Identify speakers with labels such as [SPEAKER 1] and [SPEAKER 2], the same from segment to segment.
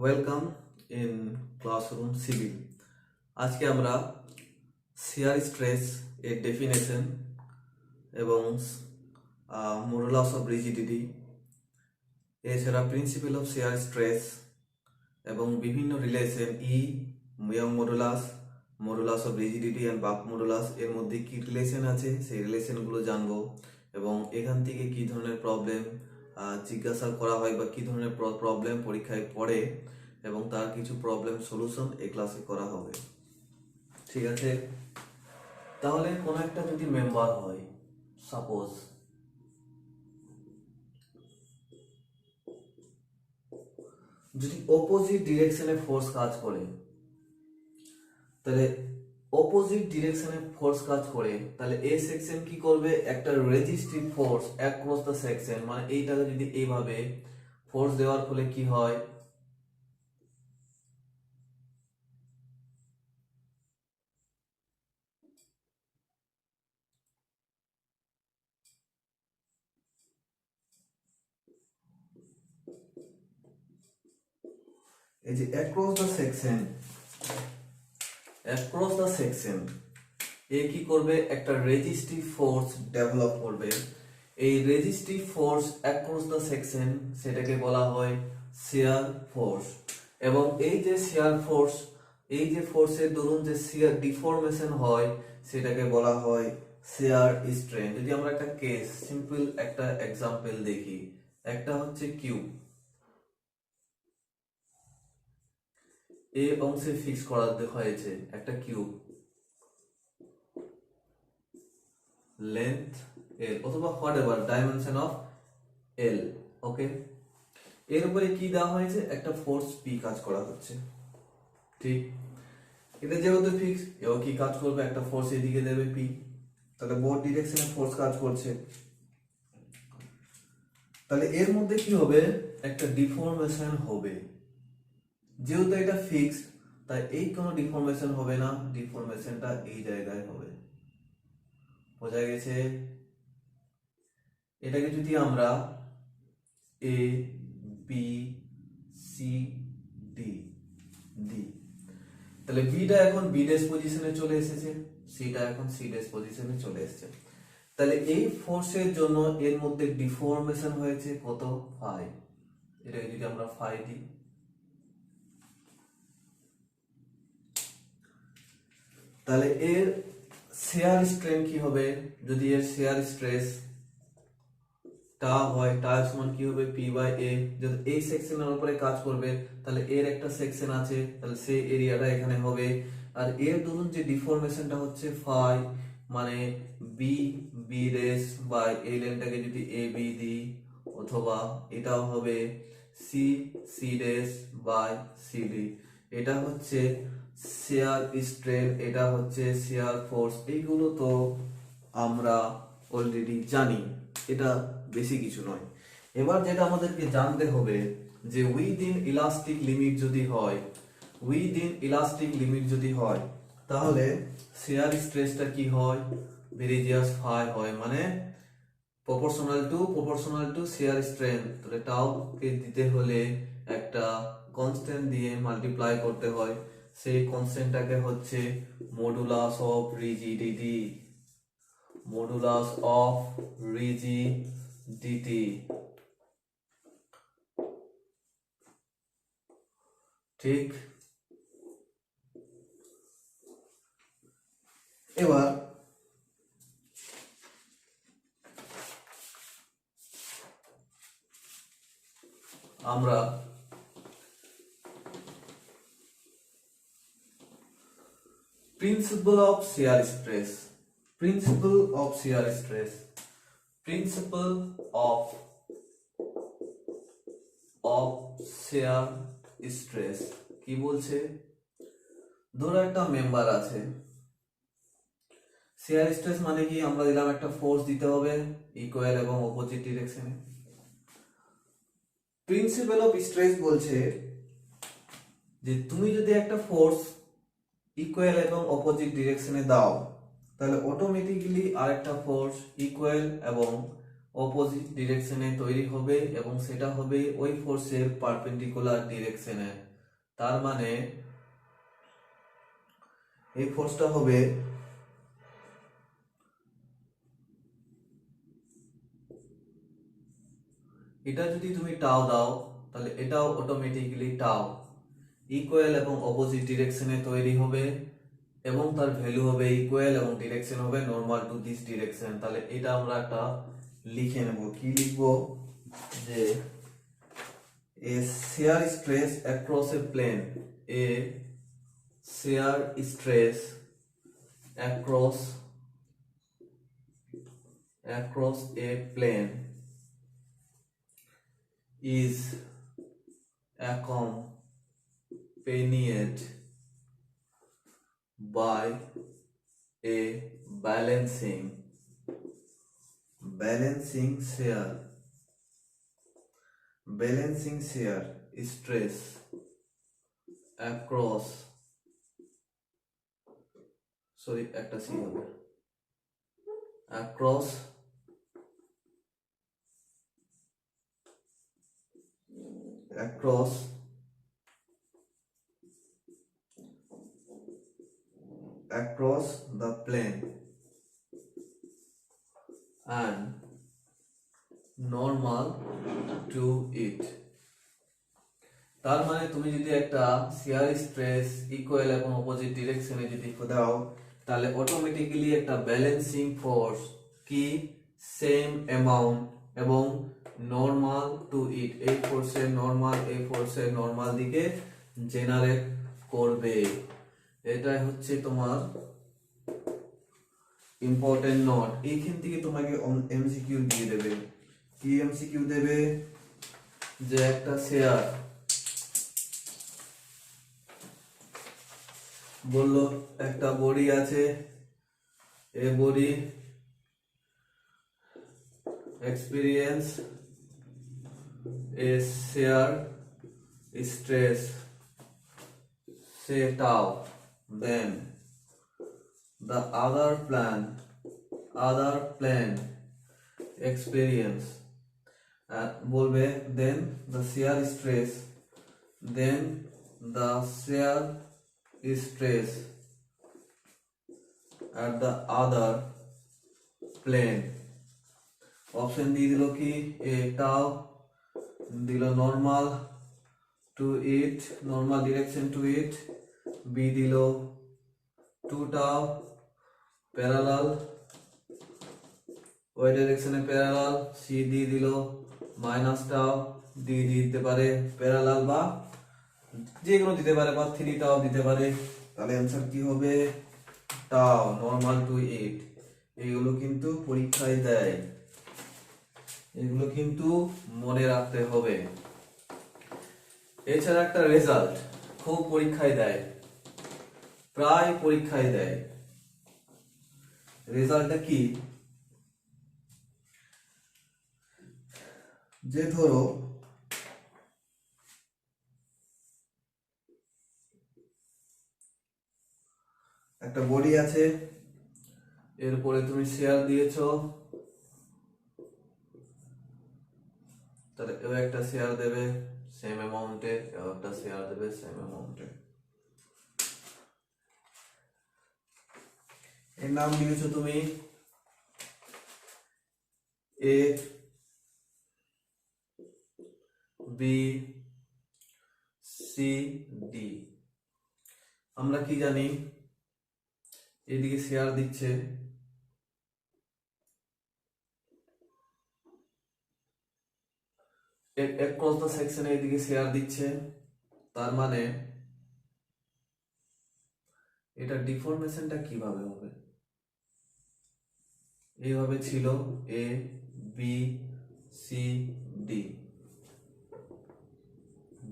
[SPEAKER 1] Welcome in classroom civil. আজকে আমরা shear stress এর ডেফিনেশন এবং মডুলাস অফ রিজিডিটি, এছাড়া প্রিন্সিপাল অফ শিয়ার স্ট্রেস এবং বিভিন্ন relation young modulus, modulus of rigidity and বাক মডুলাস এর মধ্যে কি রিলেশন আছে সেই রিলেশনগুলো জানবো এবং এখান থেকে কি ধরনের প্রবলেম জিজ্ঞাসা করা হয় বা কি ধরনের প্রবলেম পরীক্ষায় পড়ে এবং তার কিছু প্রবলেম সলিউশন এই ক্লাসে করা হবে। ঠিক আছে, তাহলে কোনো একটা যদি মেম্বার হয়, সাপোজ যদি অপোজিট ডিরেকশনে ফোর্স কাজ করে, তাহলে অপোজিট ডিরেকশনে ফোর্স কাজ করে তাহলে এই সেকশন কি করবে, একটা resistive force across the section, মানে এইটাকে যদি এইভাবে ফোর্স দেওয়ার ফলে কি হয়, এই যে অ্যাক্রস দ্য সেকশন এ কি করবে, একটা রেজিস্টিভ ফোর্স ডেভেলপ করবে। এই resistive force across the section সেটাকে বলা হয় শিয়ার ফোর্স। এবং এই যে শিয়ার ফোর্স, এই যে ফোর্সের দরুন যে শিয়ার ডিফর্মেশন হয় সেটাকে বলা হয় শিয়ার স্ট্রেন। যদি আমরা একটা কেস সিম্পল একটা এক্সাম্পল দেখি, একটা হচ্ছে কিউব এই অংশে ফিক্স করা হয়েছে, একটা কিউব লেন্থ এল অথবা হোয়াটএভার ডাইমেনশন অফ এল। ওকে, এর উপরে কি দেওয়া হয়েছে, একটা ফোর্স পি কাজ করা হচ্ছে। ঠিক, এটা যেহেতু ফিক্স, এও কি কাজ করবে, একটা ফোর্স এদিকে দেবে পি, তাহলে বোথ ডিরেকশনে ফোর্স কাজ করছে। তাহলে এর মধ্যে কি হবে, একটা ডিফর্মেশন হবে। যেহেতু এটা ফিক্সড তাই এই কোনো ডিফর্মেশন হবে না, ডিফর্মেশনটা এই জায়গায় হবে। বোঝা গেছে? এটাকে যদি আমরা A B C D D, তাহলে বিটা এখন বি ডেস পজিশনে চলে এসেছে, সিটা এখন সি ডেস পজিশনে চলে এসেছে। তাহলে এই ফোর্সের জন্য এর মধ্যে ডিফর্মেশন হয়েছে কত, ফাই। এটাকে যদি আমরা ফাই দিই, তাহলে এর শেয়ার স্ট্রেন কি হবে, যদি এর শেয়ার স্ট্রেস টা হয়, টা সমান কি হবে, পি বাই এ। যদি এই সেকশনের উপরে কাজ করবে তাহলে এর একটা সেকশন আছে, তাহলে সেই এরিয়াটা এখানে হবে। আর এর ধরুন যে ডিফর্মেশনটা হচ্ছে ফাই, মানে বি বি রেস বাই এই লাইনটাকে যদি এ বি দিই, অথবা এটাও হবে C C race by C D. এটা হচ্ছে শেয়ার স্ট্রেন, এটা হচ্ছে শেয়ার ফোর্স। এইগুলো তো আমরা অলরেডি জানি, এটা বেশি কিছু নয়। এবার যেটা আমাদেরকে জানতে হবে যে উইদিন ইলাস্টিক লিমিট যদি হয় তাহলে শেয়ার স্ট্রেসটা কি হয়, ভেরিজিয়াস ফাই হয়, মানে প্রপোর্শনাল টু শেয়ার স্ট্রেন। তাহলে টাউ কে দিতে হলে একটা কনস্ট্যান্ট দিয়ে মাল্টিপ্লাই করতে হয়, সেই কনস্ট্যান্টটাকে হচ্ছে মডুলাস অফ রিজিডিটি, ঠিক। এবার আমরা প্রিন্সিপাল অফ শেয়ার স্ট্রেস কি বলছে, ধরো একটা মেম্বার আছে, শেয়ার স্ট্রেস মানে কি, আমরা দিলাম একটা ফোর্স দিতে হবে ইকুয়াল এবং অপোজিট ডিরেকশনে। প্রিন্সিপাল অফ স্ট্রেস বলছে যে তুমি যদি একটা ফোর্স ইকুয়াল এবং অপোজিট ডিরেকশনে দাও তাহলে অটোমেটিক্যালি আরেকটা ফোর্স ইকুয়াল এবং অপোজিট ডিরেকশনে তৈরি হবে এবং সেটা হবে ওই ফোর্সের পারপেন্ডিকুলার ডিরেকশনে। তার মানে এই ফোর্সটা হবে এটা যদি তুমি টাও দাও তাহলে এটাও অটোমেটিক্যালি টাও ইকুয়াল এবং অপোজিট ডিরেকশনে তৈরি হবে এবং তার ভ্যালু হবে ইকুয়াল এবং ডিরেকশন হবে নরমাল টু দিস ডিরেকশন। তাহলে এটা আমরা একটা লিখে নেব। কি লিখবো? যে a shear stress across a plane, a shear stress across a plane is accompanied by a balancing shear stress across একটা সি হবে across the plane and normal to it। তার মানে তুমি যদি একটা শিয়ার স্ট্রেস ইকুয়াল এবং opposite ডিরেকশনে যদি দাও তাহলে অটোমেটিক্যালি একটা ব্যালেন্সিং ফোর্স কি সেম অ্যামাউন্ট এবং নরমাল টু ইট এই ফোর্সের নরমাল দিকে জেনারেট করবে। এটাই হচ্ছে তোমার ইম্পর্টেন্ট নোট। এইখান থেকে তোমাকে এমসিকিউ দিয়ে দেবে। কি এমসিকিউ দেবে? যে একটা শেয়ার বললো একটা বডি আছে, এ বডি এক্সপিরিয়েন্স এ share stress say tau, then the other plane experience বলবে then the shear stress at the other plane। Option দিয়ে দিল কি এ টাও দিল normal to it, normal direction to it, B দিল 2 টাও প্যারালাল ওই ডাইরেকশনে প্যারালাল, সি দিয়ে দিল মাইনাস টাও, ডি দিতে পারে প্যারালাল বা যে কোনো দিতে পারে বা 3 টাও দিতে পারে। তাহলে অ্যানসার কি হবে? টাও নরমাল টু ইট। এগুলো কিন্তু পরীক্ষায় দেয়, এগুলো কিন্তু মনে রাখতে হবে। এছাড়া একটা রেজাল্ট খুব পরীক্ষায় দেয়, প্রায় পরীক্ষায় দেয়। রেজাল্টটা কি? যে ধরো একটা বডি আছে, এরপরে তুমি শেয়ার দিয়েছো, তাহলে এও একটা শেয়ার দেবে সেম অ্যামাউন্টে, এও একটা শেয়ার দেবে সেম অ্যামাউন্টে। এর নাম দিয়েছো তুমি এ বি সি ডি। আমরা কি জানি? এদিকে শেয়ার দিচ্ছে, অ্যাক্রস দ্য সেকশনে এদিকে শেয়ার দিচ্ছে, তার মানে এটা ডিফরমেশনটা কিভাবে হবে? এইভাবে ছিল A B C D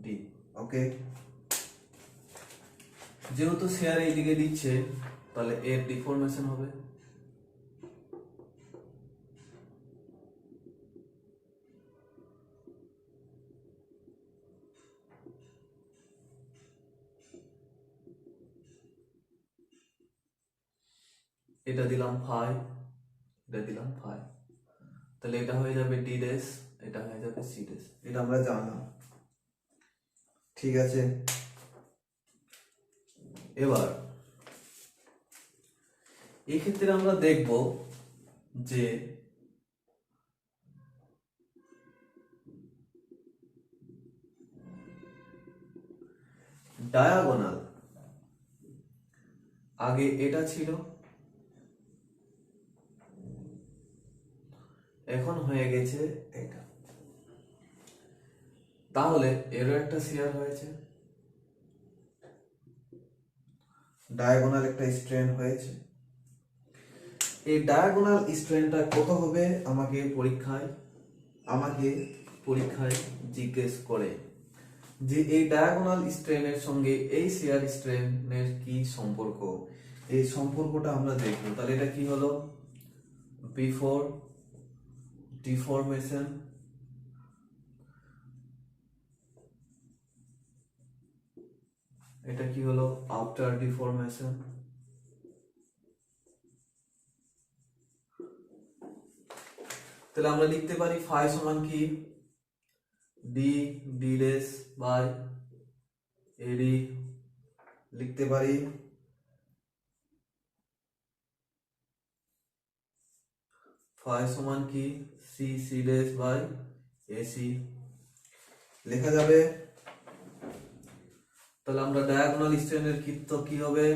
[SPEAKER 1] D. ওকে, যেহেতু শেয়ার এইদিকে দিচ্ছে তাহলে এর ডিফরমেশন হবে। এটা দিলাম ফাই, এটা দিলাম ফাই, তাহলে এটা হয়ে যাবে ডি ড্যাশ, এটা হয়ে যাবে সি ড্যাশ, এটা আমরা জানলাম। ঠিক আছে, এবার এই ক্ষেত্রে আমরা দেখব যে ডায়াগোনাল আগে এটা ছিল, এখন হয়ে গেছে এটা, তাহলে এরও একটা শেয়ার হয়েছে, ডায়াগোনাল একটা স্ট্রেন হয়েছে। এই ডায়াগোনাল স্ট্রেনটা কত হবে আমাকে পরীক্ষায় জিজ্ঞেস করে যে এই ডায়াগোনাল স্ট্রেনের সঙ্গে এই শেয়ার স্ট্রেনের কি সম্পর্ক, এই সম্পর্কটা আমরা দেখব। তাহলে এটা কি হলো, বিফোর ডিফরমেশন এটা কি হলো আফটার ডিফরমেশন। তাহলে আমরা লিখতে পারি ফাই সমান কি D D dash by AD, লিখতে পারি ফাই সমান কি C C dash by AC লেখা যাবে। তাহলে আমরা ডায়াগোনাল স্ট্রেনের ক্ষেত্র কি হবে,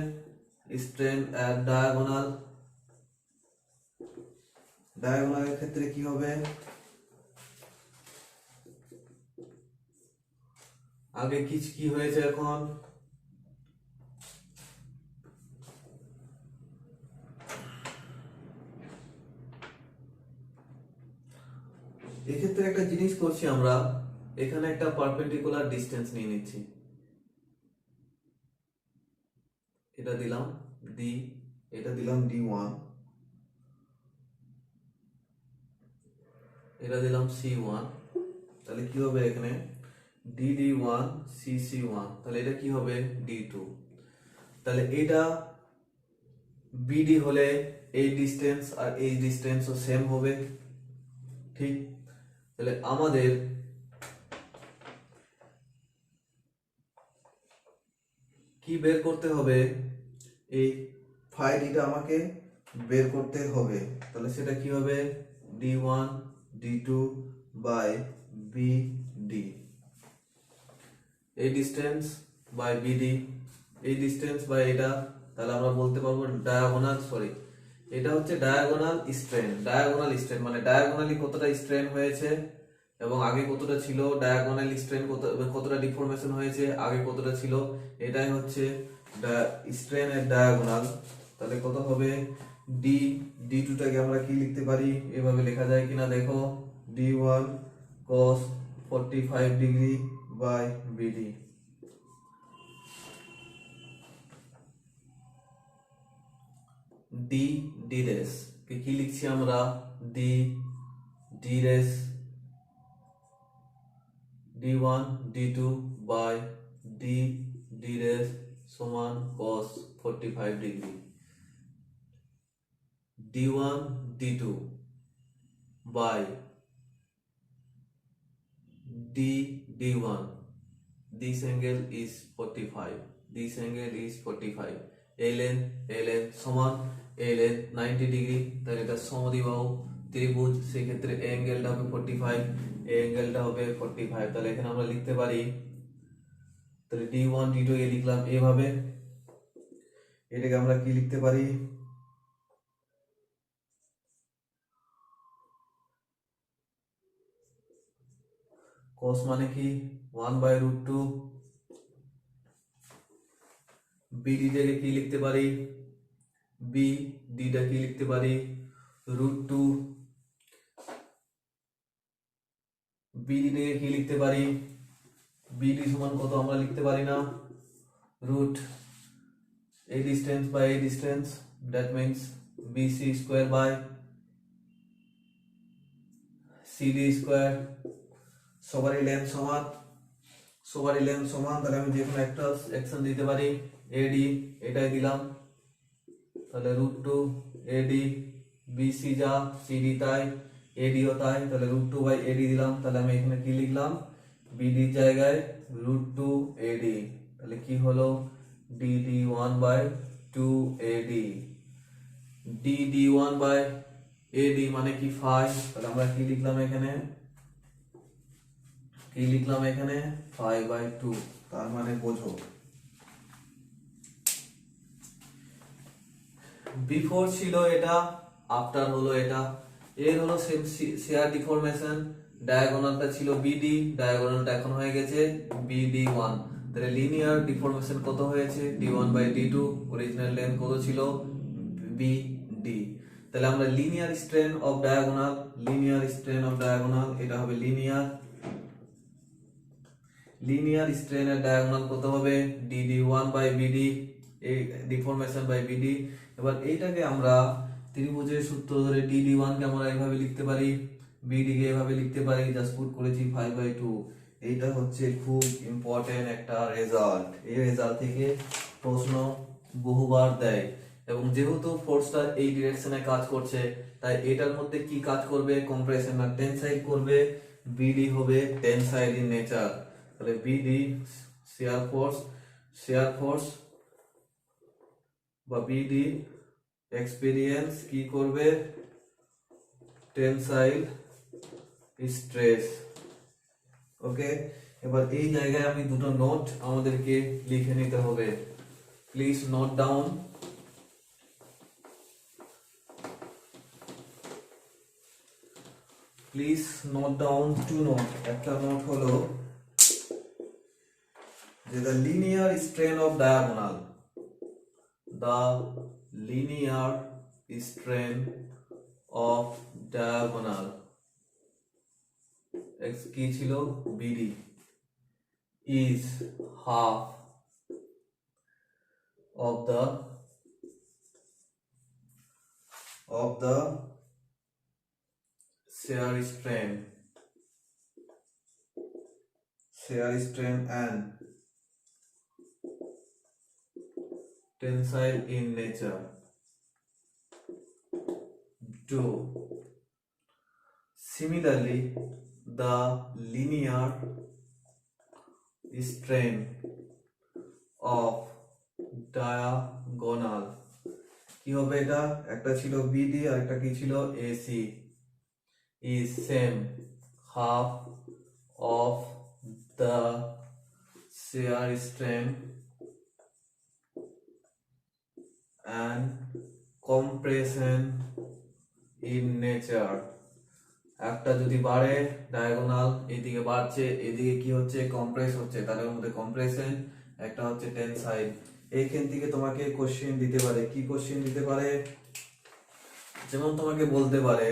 [SPEAKER 1] স্ট্রেন এট ডায়াগোনালের ক্ষেত্রে কি হবে, আগে কি হয়েছে, এখন এক্ষেত্রে একটা জিনিস করছি আমরা, এখানে একটা পারপেন্ডিকুলার ডিসটেন্স নিয়ে নিচ্ছি, এটা দিলাম ডি, এটা দিলাম D1, এটা দিলাম C1, তাহলে কি হবে এখানে DD1 CC1, তাহলে এটা কি হবে D2। তাহলে এটা BD হলে এই ডিসটেন্স আর এই ডিসটেন্সও সেম হবে, ঠিক। তাহলে আমাদের কি বের করতে হবে, এই ফাই ডিটা আমাকে বের করতে হবে। তাহলে সেটা কি হবে D1 D2 বাই BD, এই ডিসটেন্স বাই BD, এই ডিসটেন্স বাই এটা, তাহলে আমরা বলতে পারবো ডায়াগোনাল, এটা হচ্ছে ডায়াগোনাল স্ট্রেন মানে ডায়াগোনালি কতটা স্ট্রেন হয়েছে এবং আগে কতটা ছিল, ডায়াগোনাল স্ট্রেন কতটা ডিফরমেশন হয়েছে, আগে কতটা ছিল, এটাই হচ্ছে স্ট্রেন এর ডায়াগোনাল। তাহলে কত হবে ডি D2 টাকে আমরা কি লিখতে পারি, এভাবে লেখা যায় কিনা দেখো, D1 cos 45 degree by BD, D D dash কি লিখছি আমরা, D D dash D1 D2 by D D dash সমান cos 45 degree, D1 D2 by D D1, this angle is 45, this angle is 45, ln সমান ln 90 degree, তাহলে এটা সমদ্বিবাহু ত্রিভুজ, সেই ক্ষেত্রে এই অ্যাঙ্গেলটা হবে 45, এই অ্যাঙ্গেলটা হবে 45, তাহলে এখানে আমরা লিখতে পারি, তাহলে D1 D2 এ লিখলাম এভাবে, এটাকে আমরা কি লিখতে পারি, cos মানে কি 1/√2, BD থেকে কি লিখতে পারি, BD টা কি লিখতে পারি √2, BD থেকে কি লিখতে পারি, BD সমান কত আমরা লিখতে পারি না, রুট এই ডিসটেন্স বাই এই distance, that means BC square by CD square, সবারই লেন্থ সমান, তাহলে আমি যে কোনো একটা সেকশন দিতে পারি, AD এটাই দিলাম, তাহলে √2 AD BC যা CD তাই, এডিও তাই, তাহলে √2/AD দিলাম। তাহলে আমি এখানে কি লিখলাম, বিডির জায়গায় √2AD, তাহলে কি হলো DD1/2AD। DD1/AD মানে কি 5, তাহলে আমরা কি লিখলাম এখানে, 5/2। তার মানে বোঝো বিফোর ছিল এটা, আফটার হলো এটা। এর হলো শেয়ার ডিফরমেশন, ডায়াগোনালটা ছিল বিডি, ডায়াগোনালটা এখন হয়ে গেছে BD1। তাহলে লিনিয়ার ডিফরমেশন কত হয়েছে, D1/D2, অরিজিনাল লেন্থ কত ছিল BD। তাহলে আমরা লিনিয়ার স্ট্রেন অফ ডায়াগোনাল, এটা হবে লিনিয়ার স্ট্রেনের ডায়াগোনাল কত হবে DD1/BD, এই ডিফরমেশন বাই BD। এবার এইটাকে আমরা ত্রিভুজের সূত্র ধরে DD1 কে আমরা এইভাবে লিখতে পারি, BD কে এইভাবে লিখতে পারি, জাস্ট পুট করেছি 5/2। এইটা হচ্ছে খুব ইম্পর্টেন্ট একটা রেজাল্ট, এই রেজাল্ট থেকে প্রশ্ন বহুবার দেয়। এবং যেহেতু ফোর্সটা এই ডিরেকশনে কাজ করছে, তাই এটার মধ্যে কি কাজ করবে, কম্প্রেশন না টেনসাইল করবে। BD হবে টেনসাইল ইন নেচার, তাহলে BD শেয়ার ফোর্স বা BD এক্সপেরিয়েন্স কি করবে, টেনসাইল স্ট্রেস। ওকে, এবার এই জায়গায় আমি দুটো নোট আমাদেরকে লিখে নিতে হবে, please note down. Please note down to note. একটা নোট হলো যে the linear strain of diagonal, the linear strain of diagonal x কি ছিল BD is half of the shear strain and tensile in nature. 2. Similarly, the linear strain of diagonal কি হবে, এটা একটা ছিল BD আর একটা কি ছিল AC, is same half of the shear strain and compression in nature. একটা যদি বাড়ে ডায়াগোনাল, এইদিকে বাড়ছে, এইদিকে কি হচ্ছে কম্প্রেস হচ্ছে, তাহলে ওর মধ্যে কম্প্রেশন, একটা হচ্ছে টেনসাইল। এইখান থেকে তোমাকে কোশ্চেন দিতে পারে, কি কোশ্চেন দিতে পারে, যেমন তোমাকে বলতে পারে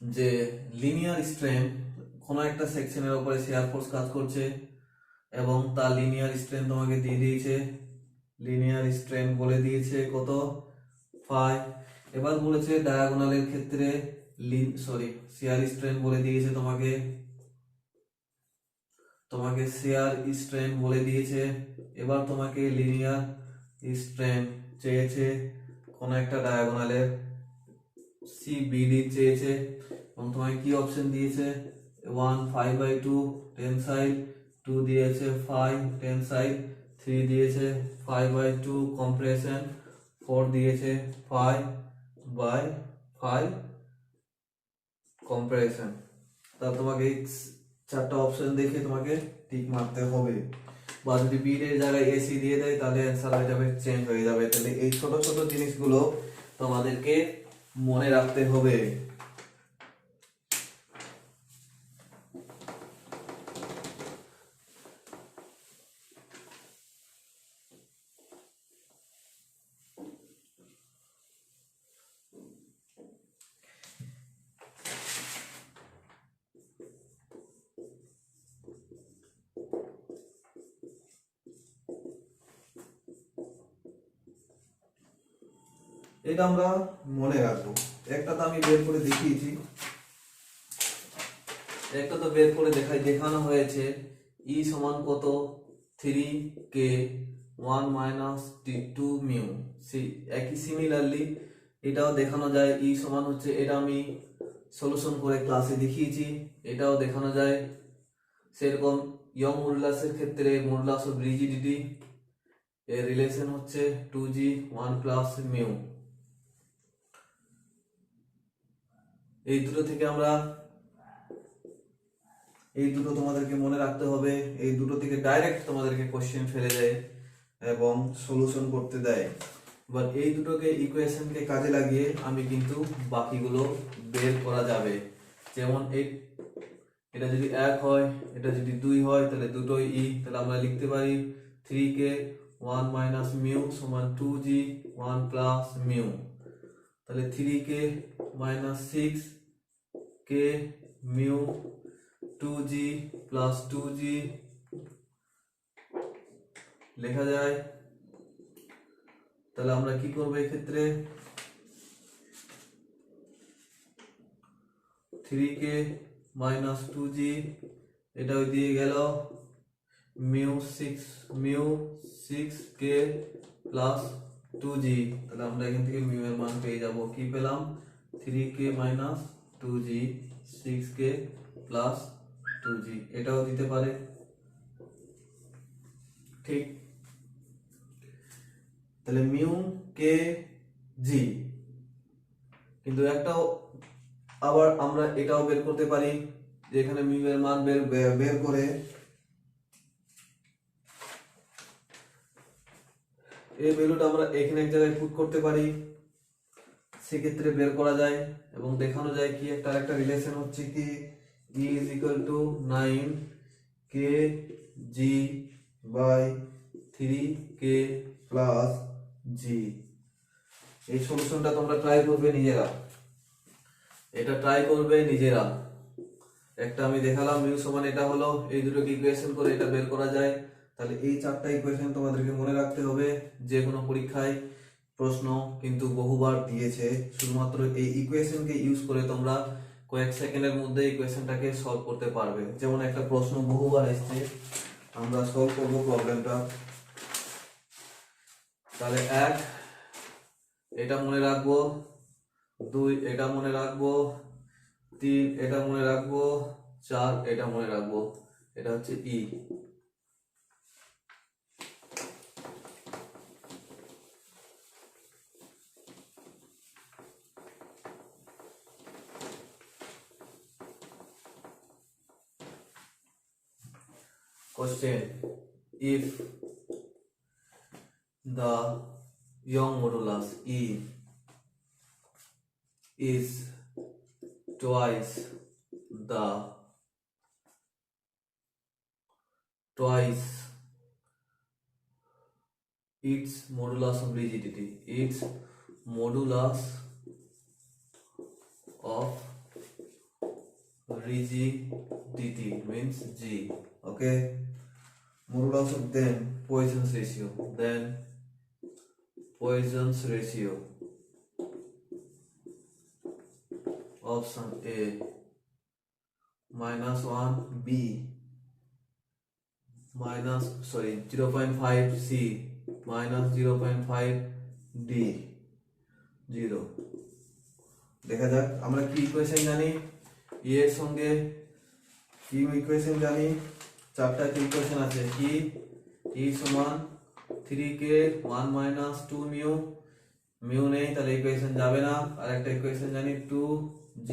[SPEAKER 1] যে লিনিয়ার স্ট্রেন, কোন একটা সেকশনের উপরে শেয়ার ফোর্স কাজ করছে এবং তার লিনিয়ার স্ট্রেন তোমাকে দিয়ে দিয়েছে, লিনিয়ার স্ট্রেন বলে দিয়েছে কত 5। এবার বলেছে ডায়াগোনালের ক্ষেত্রে শেয়ার স্ট্রেন বলে দিয়েছে তোমাকে শেয়ার স্ট্রেন বলে দিয়েছে। এবার তোমাকে লিনিয়ার স্ট্রেন চেয়েছে কোন একটা ডায়াগোনালের, CBD চেয়েছে, এবং তোমাকে কি অপশন দিয়েছে 1 5/2 টেনসাইল, 2 দিয়েছে 5 টেনসাইল, 3 দিয়েছে 5/2 কম্প্রেশন, 4 দিয়েছে 5/5 কম্প্রেশন। তা তোমাকে এই চারটা অপশন দেখে তোমাকে টিক মারতে হবে, বা যদি বি এর জায়গায় এসি দিয়ে দেয় তাহলে অ্যান্সার হয়ে যাবে, চেঞ্জ হয়ে যাবে। তাহলে এই ছোট ছোট জিনিসগুলো তোমাদেরকে মনে রাখতে হবে। এটা আমরা মনে রাখবো। একটা তো আমি বের করে দেখিয়েছি, একটা তো বের করে দেখানো হয়েছে, E সমান কত 3k 1 - 2 মিউ। একই সিমিলারলি এটাও দেখানো যায় ই সমান হচ্ছে, এটা আমি সলিউশন করে ক্লাসে দেখিয়েছি, এটাও দেখানো যায়। সেরকম ইয়ং মডুলাসের ক্ষেত্রে মডুলাস অফ রিজিডিটি এর রিলেশন হচ্ছে 2g 1 প্লাস মিউ। এই দুটো থেকে আমরা, এই দুটো তোমাদেরকে মনে রাখতে হবে, এই দুটো থেকে ডাইরেক্ট তোমাদেরকে কোশ্চেন ফেলে দেয় এবং সলিউশন করতে দেয়। এবার এই দুটোকে ইকুয়েশনকে কাজে লাগিয়ে আমি কিন্তু বাকিগুলো বের করা যাবে। যেমন এটা যদি 1 হয়, এটা যদি 2 হয়, তাহলে দুটোই ই, তাহলে আমরা লিখতে পারি 3k 1 মাইনাস মিউ সমান 2g 1 প্লাস মিউ। তাহলে 3k minus 6k mu 2g plus 2g লেখা যায়। তাহলে আমরা কি করবো এক্ষেত্রে, 3k মাইনাস 2g এটা দিয়ে গেল মিউ 6k প্লাস 2g। তাহলে আমরা এখান থেকে মিউ এর মান পেয়ে যাব, কি পেলাম 3k minus 2g 6k plus 2g। এটাও দিতে পারে, ঠিক। তাহলে মিউ কে জি, কিন্তু একটাও আবার আমরা এটাও বের করতে পারি যে এখানে মিউ এর মান বের করে এই ভ্যালুটা আমরা এখানে এক জায়গায় পুট করতে পারি, সেক্ষেত্রে বের করা যায় এবং দেখানো যায় কি একটা আরেকটা রিলেশন হচ্ছে কি E is equal to 9 k g by 3k plus g। এই সলিউশনটা তোমরা ট্রাই করবে নিজেরা, এটা ট্রাই করবে নিজেরা। একটা আমি দেখালাম মিউ সমান এটা হলো, এই দুটোকে ইকুয়েশন করে এটা বের করা যায়। তাহলে এই চারটা ইকুয়েশন তোমাদেরকে মনে রাখতে হবে, যে কোনো পরীক্ষায় প্রশ্ন কিন্তু বহুবার দিয়েছে। শুধুমাত্র এই ইকুয়েশনকে ইউজ করে তোমরা কয়েক সেকেন্ডের মধ্যে ইকুয়েশনটাকে সলভ করতে পারবে। যেমন একটা প্রশ্ন বহুবার এসেছে, আমরা সলভ করব প্রবলেমটা। তাহলে 1 এটা মনে রাখবো, 2 এটা মনে রাখবো, 3 এটা মনে রাখবো, 4 এটা মনে রাখবো। এটা হচ্ছে ই। Question: if the Young modulus E is twice its modulus of rigidity, its modulus of rigidity means G. Okay, modulus of then Poisson's ratio, option A -1, B 0.5, C -0.5, D 0। দেখা যাক আমরা কি ইকুয়েশন জানি, E এর সঙ্গে কি equation জানি, চারটা ইকুয়েশন আছে কি, E সমান 3k 1 মাইনাস 2 মিউ, মিউ নেই তাহলে ইকুয়েশন যাবে না। আর একটা ইকুয়েশন জানি 2g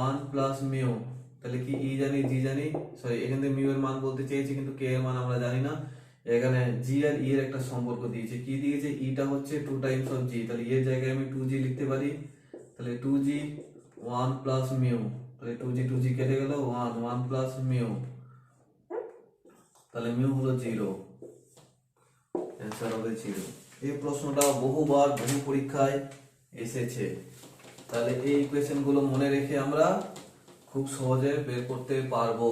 [SPEAKER 1] 1 প্লাস মিউ, তাহলে কি ই জানি জি জানি, সরি এখান থেকে মিউ এর মান বলতে চেয়েছি কিন্তু কে এর মান আমরা জানি না। এখানে জি আর ই এর একটা সম্পর্ক দিয়েছে, কি দিয়েছে, ইটা হচ্ছে 2 টাইমস অফ জি, তাহলে এর জায়গায় আমি 2g লিখতে পারি। তাহলে 2g 1 প্লাস মিউ, তাহলে 2g কেটে গেল, 1 প্লাস মিউ, তাহলে মিউ হলো 0, অ্যান্সার হবে 0। এই প্রশ্নটা বহুবার বহু পরীক্ষায় এসেছে। তাহলে এই ইকুয়েশন গুলো মনে রেখে আমরা খুব সহজে বের করতে পারবো।